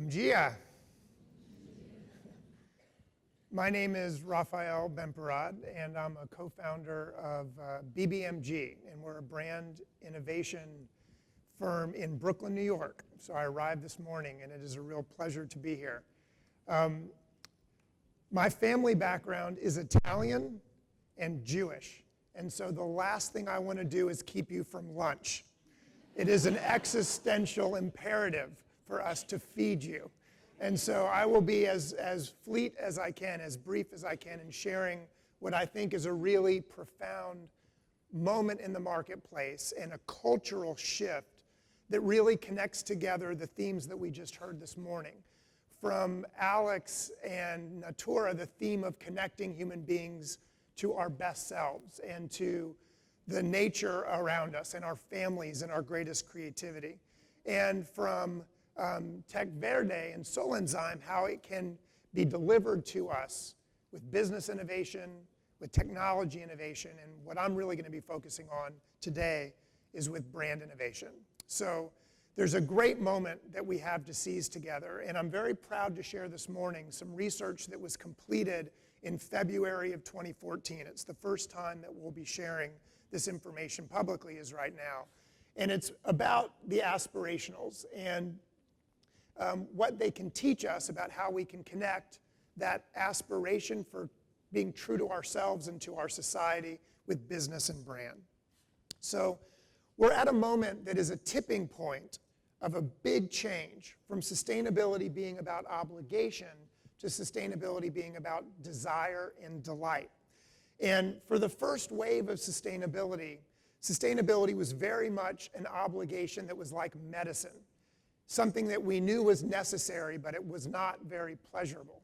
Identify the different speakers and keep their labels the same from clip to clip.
Speaker 1: Bom dia. My name is Raphael Bemporad, and I'm a co-founder of BBMG, and we're a brand innovation firm in Brooklyn, New York. So I arrived this morning, and it is a real pleasure to be here. My family background is Italian and Jewish, and so the last thing I want to do is keep you from lunch. It is an existential imperative for us to feed you. And so I will be as fleet as I can, as brief as I can in sharing what I think is a really profound moment in the marketplace and a cultural shift that really connects together the themes that we just heard this morning. From Alex and Natura, the theme of connecting human beings to our best selves and to the nature around us and our families and our greatest creativity. And from Tech Verde and Solenzyme, how it can be delivered to us with business innovation, with technology innovation, and what I'm really going to be focusing on today is with brand innovation. So there's a great moment that we have to seize together, and I'm very proud to share this morning some research that was completed in February of 2014. It's the first time that we'll be sharing this information publicly is right now. And it's about the aspirationals and what they can teach us about how we can connect that aspiration for being true to ourselves and to our society with business and brand. So we're at a moment that is a tipping point of a big change from sustainability being about obligation to sustainability being about desire and delight. And for the first wave of sustainability was very much an obligation that was like medicine. Something that we knew was necessary, but it was not very pleasurable.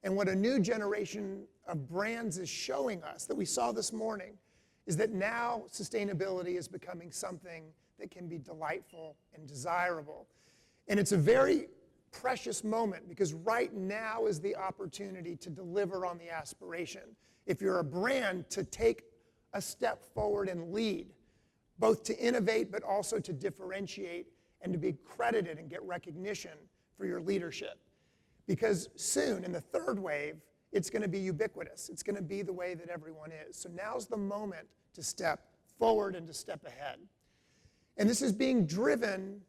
Speaker 1: And what a new generation of brands is showing us, that we saw this morning, is that now sustainability is becoming something that can be delightful and desirable. And it's a very precious moment because right now is the opportunity to deliver on the aspiration. If you're a brand, to take a step forward and lead, both to innovate but also to differentiate and to be credited and get recognition for your leadership. Because soon, in the third wave, it's going to be ubiquitous. It's going to be the way that everyone is. So now's the moment to step forward and to step ahead. And this is being driven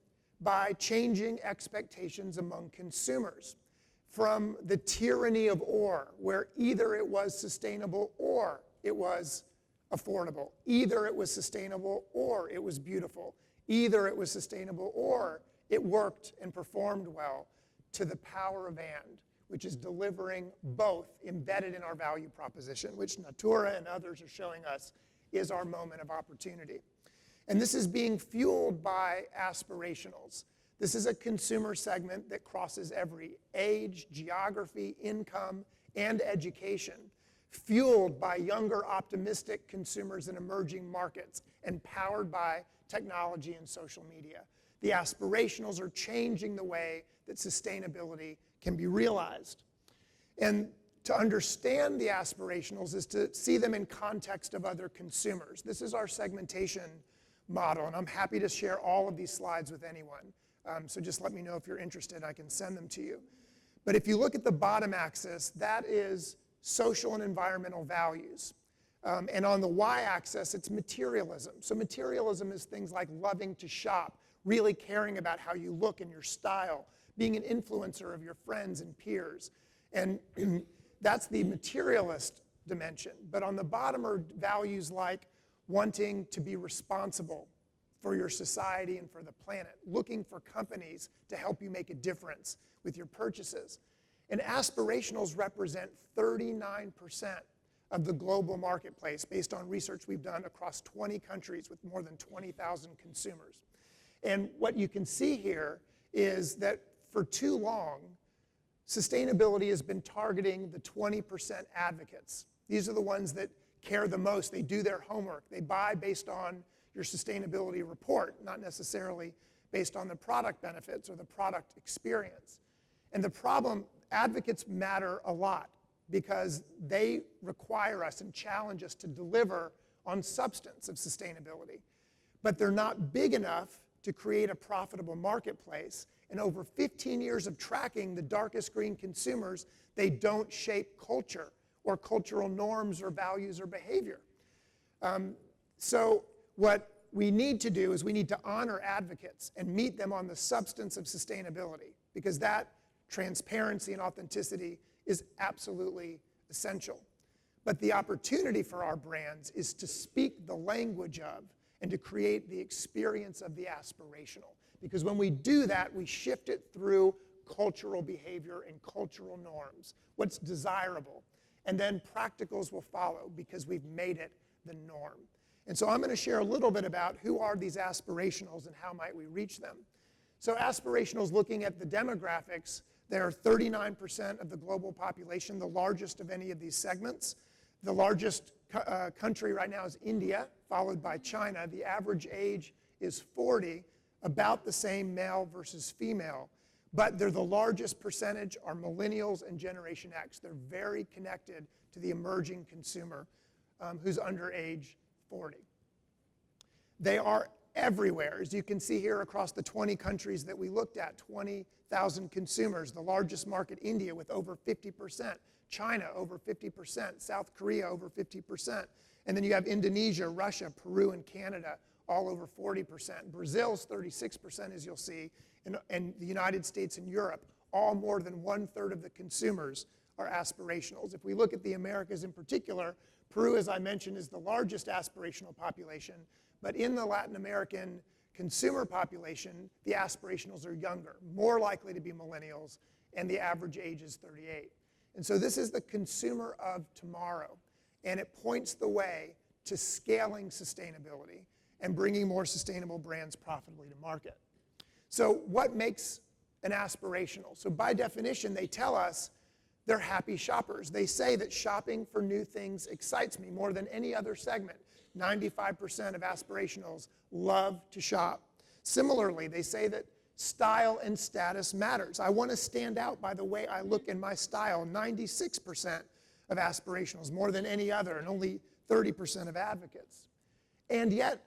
Speaker 1: by changing expectations among consumers. From the tyranny of or, where either it was sustainable or it was affordable. Either it was sustainable or it was beautiful. Either it was sustainable or it worked and performed well, to the power of and, which is delivering both embedded in our value proposition, which Natura and others are showing us is our moment of opportunity. And this is being fueled by aspirationals. This is a consumer segment that crosses every age, geography, income, and education, fueled by younger, optimistic consumers in emerging markets and powered by technology and social media. The aspirationals are changing the way that sustainability can be realized. And to understand the aspirationals is to see them in context of other consumers. This is our segmentation model, and I'm happy to share all of these slides with anyone. So just let me know if you're interested. I can send them to you. But if you look at the bottom axis, that is social and environmental values. And on the y-axis, it's materialism. So materialism is things like loving to shop, really caring about how you look and your style, being an influencer of your friends and peers. And that's the materialist dimension. But on the bottom are values like wanting to be responsible for your society and for the planet, looking for companies to help you make a difference with your purchases. And aspirationals represent 39% of the global marketplace based on research we've done across 20 countries with more than 20,000 consumers. And what you can see here is that for too long, sustainability has been targeting the 20% advocates. These are the ones that care the most. They do their homework. They buy based on your sustainability report, not necessarily based on the product benefits or the product experience. And the problem, advocates matter a lot because they require us and challenge us to deliver on substance of sustainability. But they're not big enough to create a profitable marketplace, and over 15 years of tracking the darkest green consumers, they don't shape culture or cultural norms or values or behavior. So what we need to do is we need to honor advocates and meet them on the substance of sustainability, because that transparency and authenticity is absolutely essential. But the opportunity for our brands is to speak the language of and to create the experience of the aspirational. Because when we do that, we shift it through cultural behavior and cultural norms, what's desirable. And then practicals will follow because we've made it the norm. And so I'm going to share a little bit about who are these aspirationals and how might we reach them. So aspirationals, looking at the demographics, they're 39% of the global population, the largest of any of these segments. The largest country right now is India, followed by China. The average age is 40, about the same male versus female. But they're the largest percentage are millennials and Generation X. They're very connected to the emerging consumer who's under age 40. They are everywhere. As you can see here across the 20 countries that we looked at, 20,000 consumers. The largest market, India, with over 50%. China, over 50%. South Korea, over 50%. And then you have Indonesia, Russia, Peru, and Canada, all over 40%. Brazil's 36%, as you'll see, and the United States and Europe, all more than 1/3 of the consumers are aspirationals. If we look at the Americas in particular, Peru, as I mentioned, is the largest aspirational population, but in the Latin American consumer population, the aspirationals are younger, more likely to be millennials, and the average age is 38. And so this is the consumer of tomorrow, and it points the way to scaling sustainability and bringing more sustainable brands profitably to market. So what makes an aspirational? So by definition, they tell us they're happy shoppers. They say that shopping for new things excites me more than any other segment. 95% of aspirationals love to shop. Similarly, they say that style and status matters. I want to stand out by the way I look in my style. 96% of aspirationals, more than any other, and only 30% of advocates. And yet,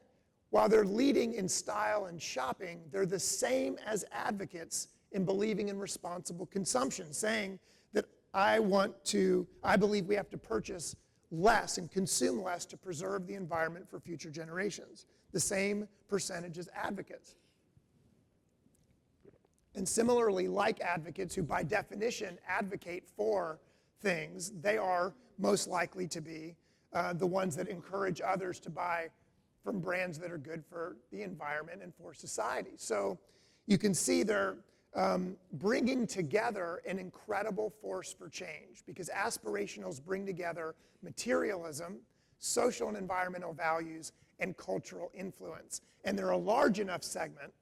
Speaker 1: while they're leading in style and shopping, they're the same as advocates in believing in responsible consumption, saying that I believe we have to purchase less and consume less to preserve the environment for future generations. The same percentage as advocates. And similarly, like advocates who by definition advocate for things, they are most likely to be the ones that encourage others to buy from brands that are good for the environment and for society. So you can see they're bringing together an incredible force for change, because aspirationals bring together materialism, social and environmental values, and cultural influence. And they're a large enough segment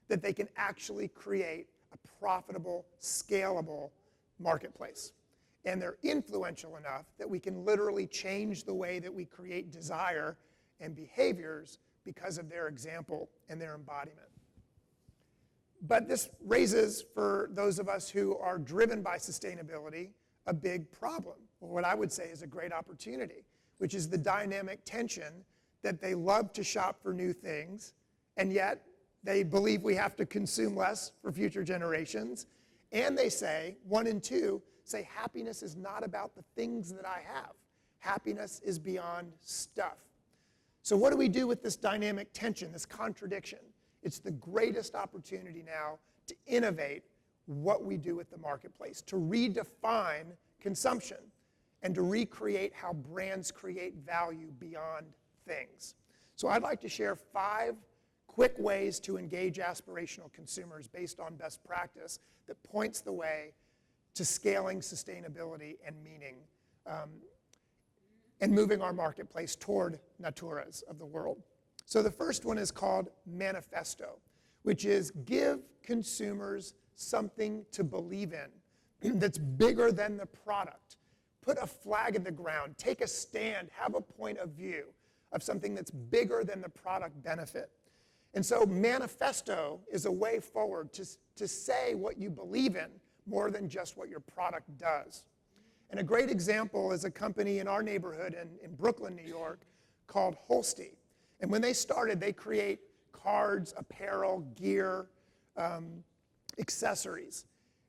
Speaker 1: that they can actually create a profitable, scalable marketplace. And they're influential enough that we can literally change the way that we create desire and behaviors because of their example and their embodiment. But this raises, for those of us who are driven by sustainability, a big problem, or what I would say is a great opportunity, which is the dynamic tension that they love to shop for new things, and yet they believe we have to consume less for future generations. And they say, 1 and 2, say happiness is not about the things that I have. Happiness is beyond stuff. So what do we do with this dynamic tension, this contradiction? It's the greatest opportunity now to innovate what we do with the marketplace, to redefine consumption, and to recreate how brands create value beyond things. So I'd like to share 5 quick ways to engage aspirational consumers based on best practice that points the way to scaling sustainability and meaning and moving our marketplace toward Naturas of the world. So the first one is called Manifesto, which is give consumers something to believe in that's bigger than the product. Put a flag in the ground, take a stand, have a point of view of something that's bigger than the product benefit. And so Manifesto is a way forward to say what you believe in more than just what your product does. And a great example is a company in our neighborhood in Brooklyn, New York, called Holsti. And when they started, they create cards, apparel, gear, accessories.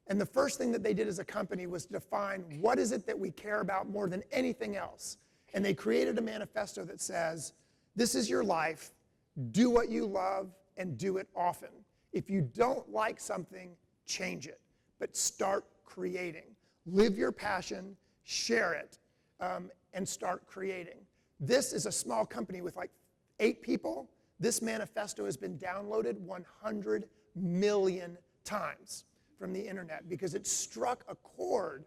Speaker 1: And the first thing that they did as a company was define what is it that we care about more than anything else. And they created a manifesto that says, this is your life, do what you love, and do it often. If you don't like something, change it, but start creating. Live your passion, share it, and start creating. This is a small company with like 8 people. This manifesto has been downloaded 100 million times from the internet because it struck a chord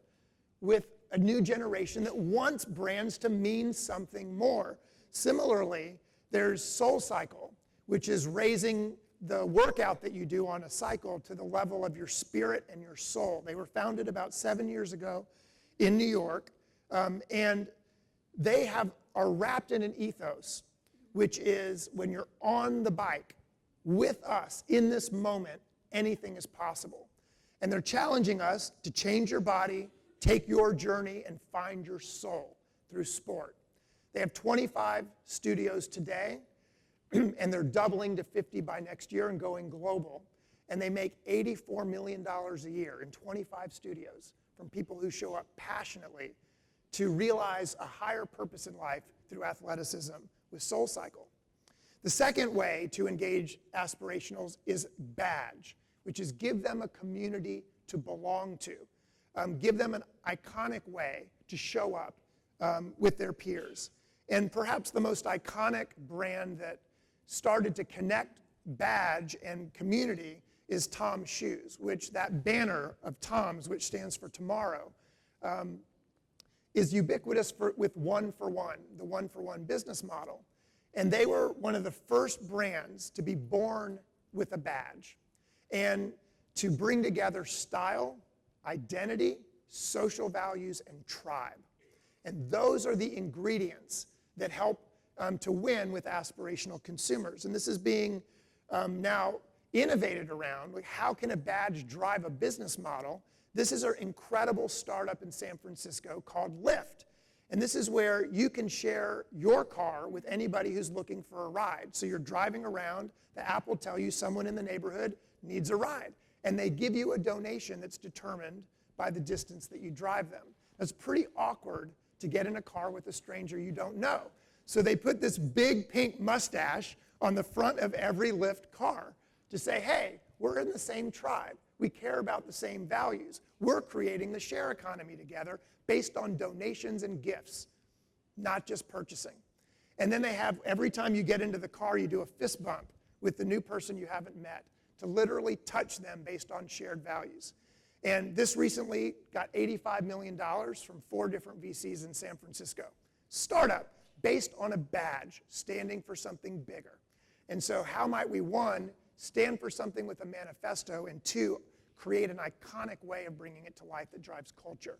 Speaker 1: with a new generation that wants brands to mean something more. Similarly, there's SoulCycle, which is raising the workout that you do on a cycle to the level of your spirit and your soul. They were founded about 7 years ago in New York, and they are wrapped in an ethos, which is when you're on the bike with us in this moment, anything is possible. And they're challenging us to change your body, take your journey, and find your soul through sport. They have 25 studios today, and they're doubling to 50 by next year and going global. And they make $84 million a year in 25 studios from people who show up passionately to realize a higher purpose in life through athleticism with SoulCycle. The second way to engage aspirationals is badge, which is give them a community to belong to. Give them an iconic way to show up with their peers. And perhaps the most iconic brand that started to connect badge and community is Tom's Shoes, which that banner of Tom's, which stands for tomorrow, is ubiquitous with one for one, the one for one business model. And they were one of the first brands to be born with a badge and to bring together style, identity, social values, and tribe. And those are the ingredients that help to win with aspirational consumers. And this is being now innovated around. Like, how can a badge drive a business model? This is an incredible startup in San Francisco called Lyft. And this is where you can share your car with anybody who's looking for a ride. So you're driving around, the app will tell you someone in the neighborhood needs a ride. And they give you a donation that's determined by the distance that you drive them. It's pretty awkward to get in a car with a stranger you don't know. So they put this big pink mustache on the front of every Lyft car to say, hey, we're in the same tribe. We care about the same values. We're creating the share economy together based on donations and gifts, not just purchasing. And then they have, every time you get into the car, you do a fist bump with the new person you haven't met to literally touch them based on shared values. And this recently got $85 million from 4 different VCs in San Francisco. Startup based on a badge, standing for something bigger. And so how might we, 1, stand for something with a manifesto, and 2, create an iconic way of bringing it to life that drives culture?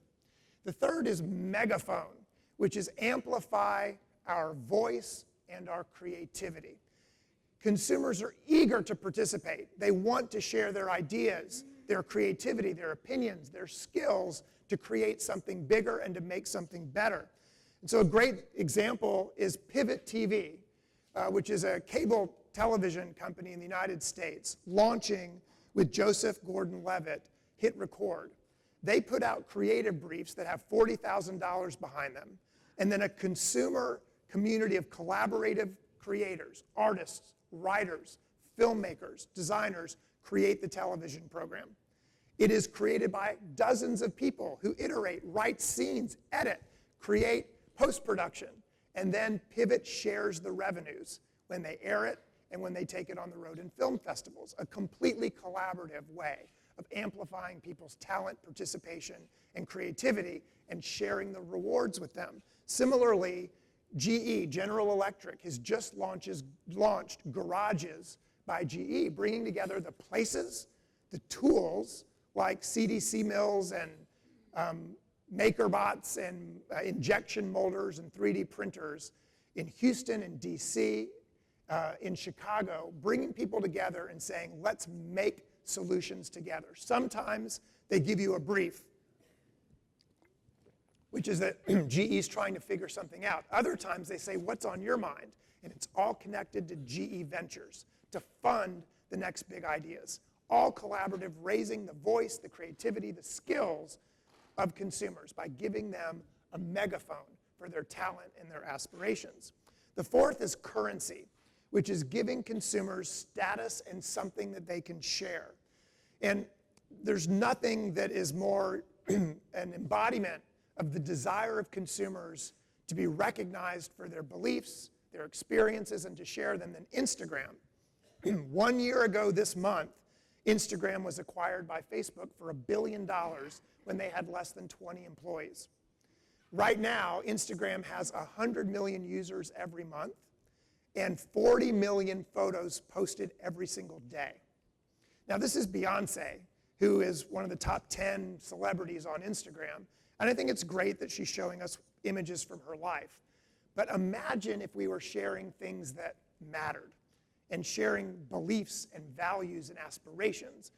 Speaker 1: The third is megaphone, which is amplify our voice and our creativity. Consumers are eager to participate. They want to share their ideas, their creativity, their opinions, their skills to create something bigger and to make something better. And so a great example is Pivot TV, which is a cable television company in the United States, launching with Joseph Gordon-Levitt, hit record. They put out creative briefs that have $40,000 behind them, and then a consumer community of collaborative creators, artists, writers, filmmakers, designers, create the television program. It is created by dozens of people who iterate, write scenes, edit, create post-production, and then Pivot shares the revenues when they air it and when they take it on the road in film festivals. A completely collaborative way of amplifying people's talent, participation, and creativity, and sharing the rewards with them. Similarly, GE, General Electric, has just launched Garages by GE, bringing together the places, the tools like CDC mills and MakerBots and injection molders and 3D printers in Houston and DC, in Chicago, bringing people together and saying, let's make solutions together. Sometimes they give you a brief, which is that GE's trying to figure something out. Other times they say, what's on your mind? And it's all connected to GE Ventures to fund the next big ideas. all collaborative, raising the voice, the creativity, the skills of consumers by giving them a megaphone for their talent and their aspirations. The fourth is currency, which is giving consumers status and something that they can share. And there's nothing that is more an embodiment of the desire of consumers to be recognized for their beliefs, their experiences, and to share them than Instagram. 1 year ago this month, Instagram was acquired by Facebook for $1 billion when they had less than 20 employees. Right now, Instagram has 100 million users every month and 40 million photos posted every single day. Now, this is Beyonce, who is one of the top 10 celebrities on Instagram. And I think it's great that she's showing us images from her life. But imagine if we were sharing things that mattered and sharing beliefs and values and aspirations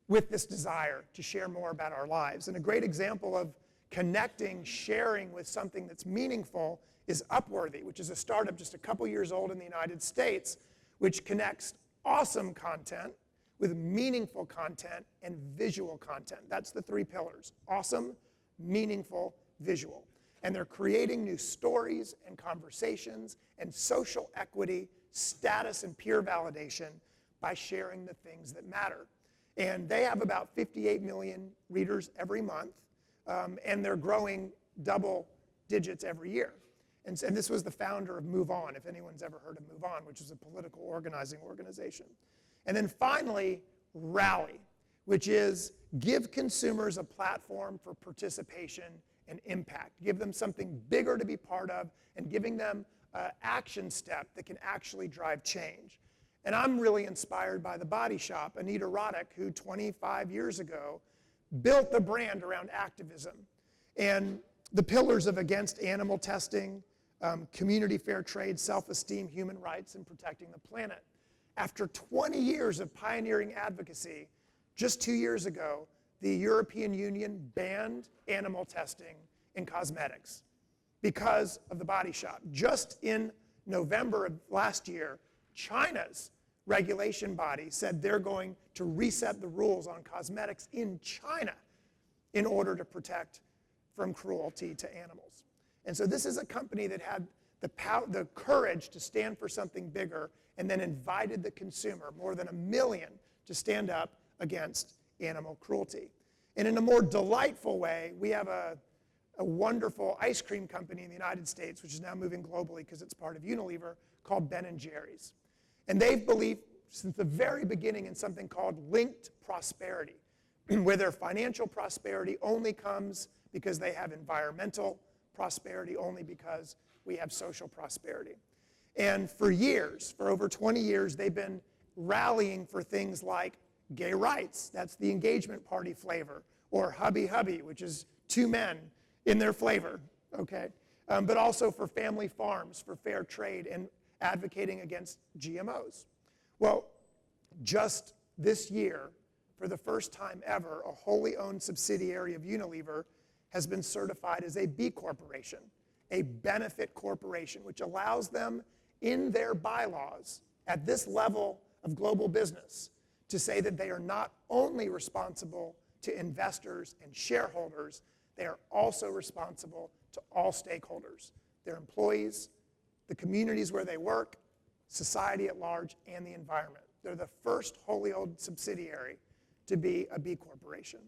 Speaker 1: with this desire to share more about our lives. And a great example of connecting, sharing with something that's meaningful is Upworthy, which is a startup just a couple years old in the United States, which connects awesome content with meaningful content and visual content. That's the three pillars: awesome, meaningful, visual. And they're creating new stories and conversations and social equity, status, and peer validation by sharing the things that matter. And they have about 58 million readers every month, and they're growing double digits every year. And this was the founder of Move On, if anyone's ever heard of Move On, which is a political organizing organization. And then finally, Rally, which is give consumers a platform for participation and impact. Give them something bigger to be part of and giving them an action step that can actually drive change. And I'm really inspired by The Body Shop, Anita Roddick, who 25 years ago built the brand around activism. And the pillars of against animal testing, community fair trade, self-esteem, human rights, and protecting the planet. After 20 years of pioneering advocacy, just 2 years ago, the European Union banned animal testing in cosmetics because of The Body Shop. Just in November of last year, China's regulation body said they're going to reset the rules on cosmetics in China in order to protect from cruelty to animals. And so this is a company that had the courage to stand for something bigger and then invited the consumer, more than 1 million, to stand up against animal cruelty. And in a more delightful way, we have a wonderful ice cream company in the United States, which is now moving globally because it's part of Unilever, called Ben & Jerry's. And they've believed since the very beginning in something called linked prosperity, where their financial prosperity only comes because they have environmental prosperity, only because we have social prosperity. And for years, for over 20 years, they've been rallying for things like gay rights, that's the engagement party flavor, or hubby hubby, which is 2 men in their flavor, okay? But also for family farms, for fair trade, and advocating against GMOs. Well, just this year, for the first time ever, a wholly owned subsidiary of Unilever has been certified as a B Corporation, a benefit corporation, which allows them in their bylaws at this level of global business to say that they are not only responsible to investors and shareholders, they are also responsible to all stakeholders, their employees, the communities where they work, society at large, and the environment. They're the first wholly owned subsidiary to be a B Corporation.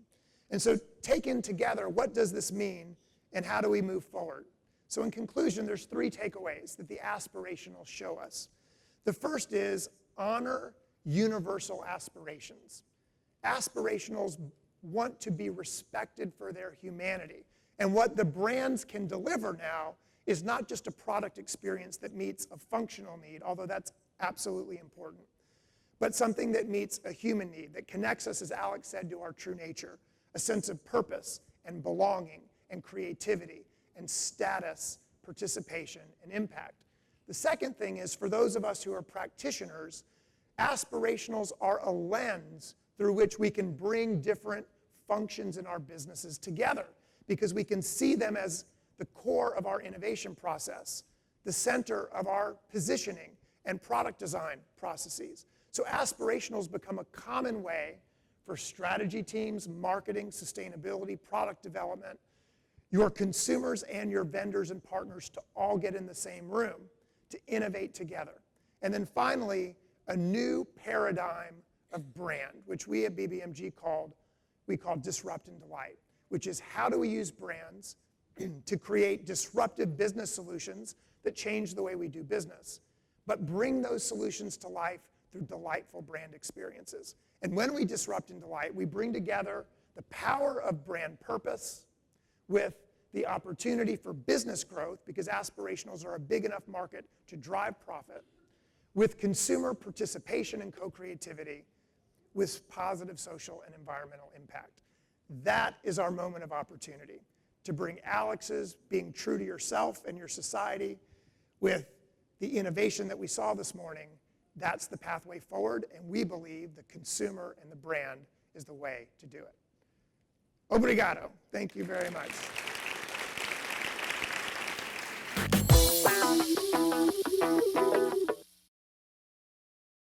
Speaker 1: And so taken together, what does this mean and how do we move forward? So in conclusion, there's 3 takeaways that the aspirationals show us. The first is honor universal aspirations. Aspirationals want to be respected for their humanity. And what the brands can deliver now is not just a product experience that meets a functional need, although that's absolutely important, but something that meets a human need, that connects us, as Alex said, to our true nature, a sense of purpose and belonging and creativity and status, participation, and impact. The second thing is, for those of us who are practitioners, aspirationals are a lens through which we can bring different functions in our businesses together, because we can see them as the core of our innovation process, the center of our positioning and product design processes. So aspirationals become a common way for strategy teams, marketing, sustainability, product development, your consumers and your vendors and partners to all get in the same room to innovate together. And then finally, a new paradigm of brand, which we at BBMG call disrupt and delight, which is how do we use brands to create disruptive business solutions that change the way we do business, but bring those solutions to life through delightful brand experiences. And when we disrupt and delight, we bring together the power of brand purpose with the opportunity for business growth, because aspirationals are a big enough market to drive profit, with consumer participation and co-creativity, with positive social and environmental impact. That is our moment of opportunity, to bring Alex's being true to yourself and your society with the innovation that we saw this morning. That's the pathway forward, and we believe the consumer and the brand is the way to do it. Obrigado. Thank you very much.